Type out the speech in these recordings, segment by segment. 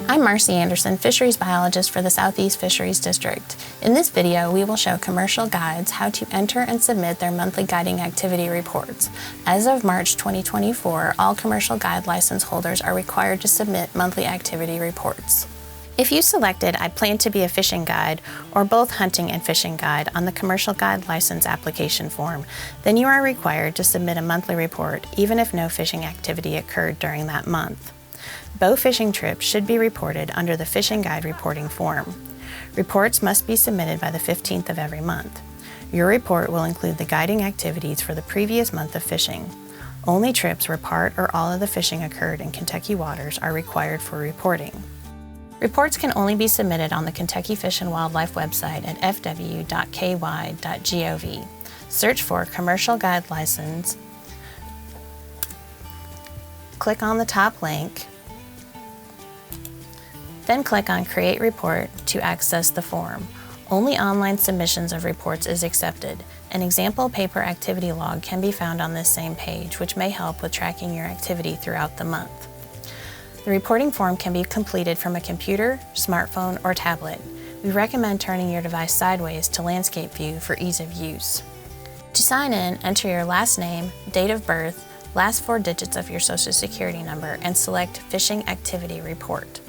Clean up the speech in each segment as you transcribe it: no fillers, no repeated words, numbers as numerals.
I'm Marcy Anderson, Fisheries Biologist for the Southeast Fisheries District. In this video, we will show commercial guides how to enter and submit their monthly guiding activity reports. As of March 2024, all commercial guide license holders are required to submit monthly activity reports. If you selected I plan to be a fishing guide or both hunting and fishing guide on the commercial guide license application form, then you are required to submit a monthly report even if no fishing activity occurred during that month. Bow fishing trips should be reported under the Fishing Guide reporting form. Reports must be submitted by the 15th of every month. Your report will include the guiding activities for the previous month of fishing. Only trips where part or all of the fishing occurred in Kentucky waters are required for reporting. Reports can only be submitted on the Kentucky Fish and Wildlife website at fw.ky.gov. Search for Commercial Guide License, click on the top link, then click on Create Report to access the form. Only online submissions of reports is accepted. An example paper activity log can be found on this same page, which may help with tracking your activity throughout the month. The reporting form can be completed from a computer, smartphone, or tablet. We recommend turning your device sideways to landscape view for ease of use. To sign in, enter your last name, date of birth, last 4 digits of your Social Security number, and select Fishing Activity Report.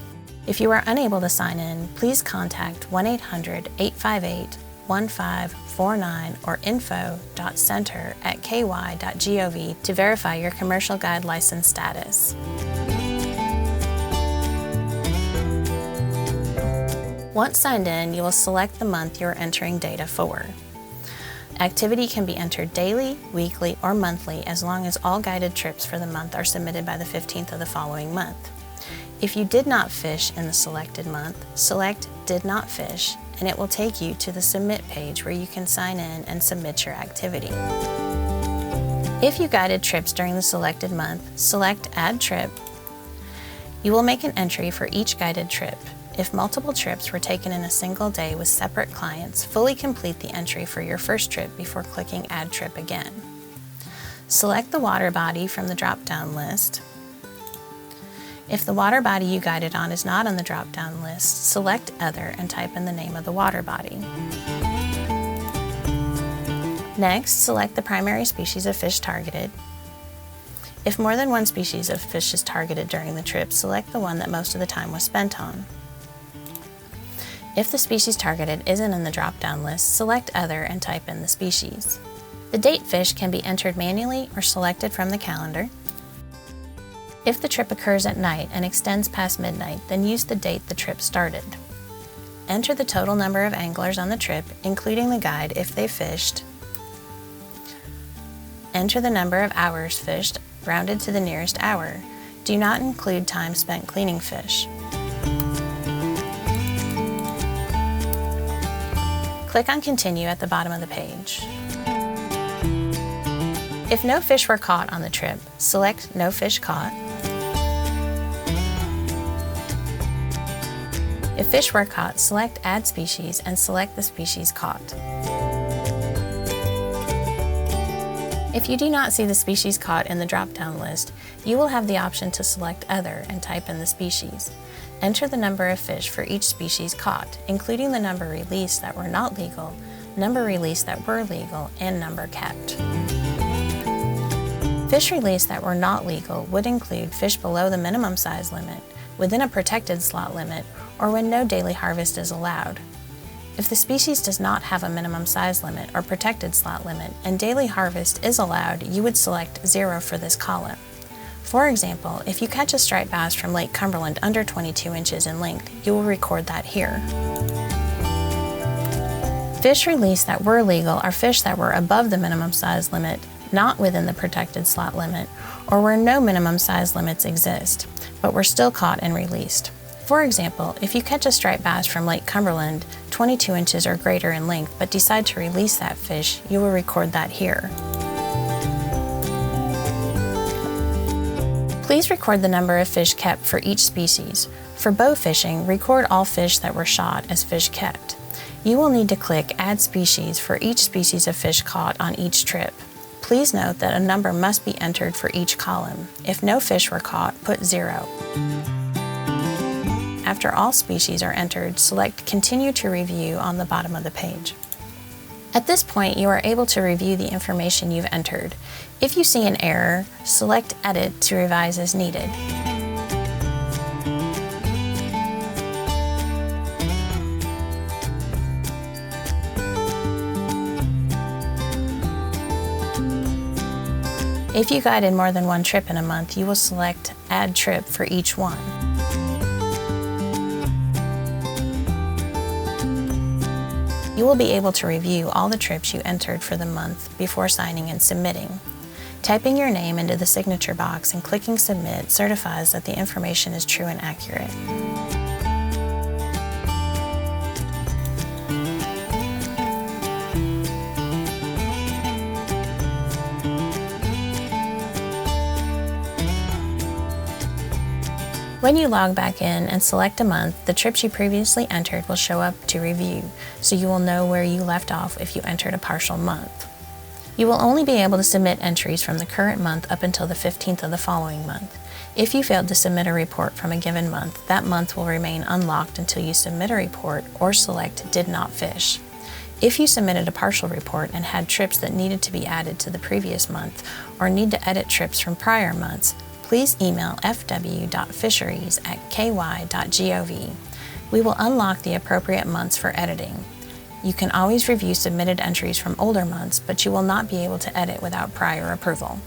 If you are unable to sign in, please contact 1-800-858-1549 or info.center@ky.gov to verify your commercial guide license status. Once signed in, you will select the month you are entering data for. Activity can be entered daily, weekly, or monthly as long as all guided trips for the month are submitted by the 15th of the following month. If you did not fish in the selected month, select Did Not Fish, and it will take you to the Submit page where you can sign in and submit your activity. If you guided trips during the selected month, select Add Trip. You will make an entry for each guided trip. If multiple trips were taken in a single day with separate clients, fully complete the entry for your first trip before clicking Add Trip again. Select the water body from the drop-down list. If the water body you guided on is not on the drop-down list, select Other and type in the name of the water body. Next, select the primary species of fish targeted. If more than one species of fish is targeted during the trip, select the one that most of the time was spent on. If the species targeted isn't in the drop-down list, select Other and type in the species. The date fish can be entered manually or selected from the calendar. If the trip occurs at night and extends past midnight, then use the date the trip started. Enter the total number of anglers on the trip, including the guide if they fished. Enter the number of hours fished, rounded to the nearest hour. Do not include time spent cleaning fish. Click on Continue at the bottom of the page. If no fish were caught on the trip, select No Fish Caught. If fish were caught, select Add Species and select the species caught. If you do not see the species caught in the drop-down list, you will have the option to select Other and type in the species. Enter the number of fish for each species caught, including the number released that were not legal, number released that were legal, and number kept. Fish released that were not legal would include fish below the minimum size limit, within a protected slot limit, or when no daily harvest is allowed. If the species does not have a minimum size limit or protected slot limit and daily harvest is allowed, you would select 0 for this column. For example, if you catch a striped bass from Lake Cumberland under 22 inches in length, you will record that here. Fish released that were legal are fish that were above the minimum size limit, not within the protected slot limit, or where no minimum size limits exist, but were still caught and released. For example, if you catch a striped bass from Lake Cumberland 22 inches or greater in length but decide to release that fish, you will record that here. Please record the number of fish kept for each species. For bow fishing, record all fish that were shot as fish kept. You will need to click Add Species for each species of fish caught on each trip. Please note that a number must be entered for each column. If no fish were caught, put 0. After all species are entered, select Continue to Review on the bottom of the page. At this point, you are able to review the information you've entered. If you see an error, select Edit to revise as needed. If you guided more than one trip in a month, you will select Add Trip for each one. You will be able to review all the trips you entered for the month before signing and submitting. Typing your name into the signature box and clicking Submit certifies that the information is true and accurate. When you log back in and select a month, the trips you previously entered will show up to review, so you will know where you left off if you entered a partial month. You will only be able to submit entries from the current month up until the 15th of the following month. If you failed to submit a report from a given month, that month will remain unlocked until you submit a report or select Did Not Fish. If you submitted a partial report and had trips that needed to be added to the previous month or need to edit trips from prior months, please email fw.fisheries@ky.gov. We will unlock the appropriate months for editing. You can always review submitted entries from older months, but you will not be able to edit without prior approval.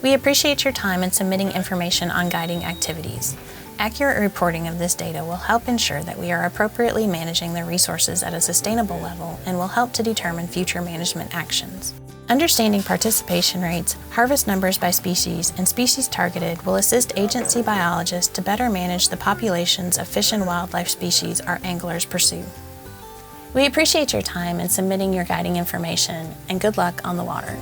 We appreciate your time in submitting information on guiding activities. Accurate reporting of this data will help ensure that we are appropriately managing the resources at a sustainable level and will help to determine future management actions. Understanding participation rates, harvest numbers by species, and species targeted will assist agency biologists to better manage the populations of fish and wildlife species our anglers pursue. We appreciate your time in submitting your guiding information, and good luck on the water.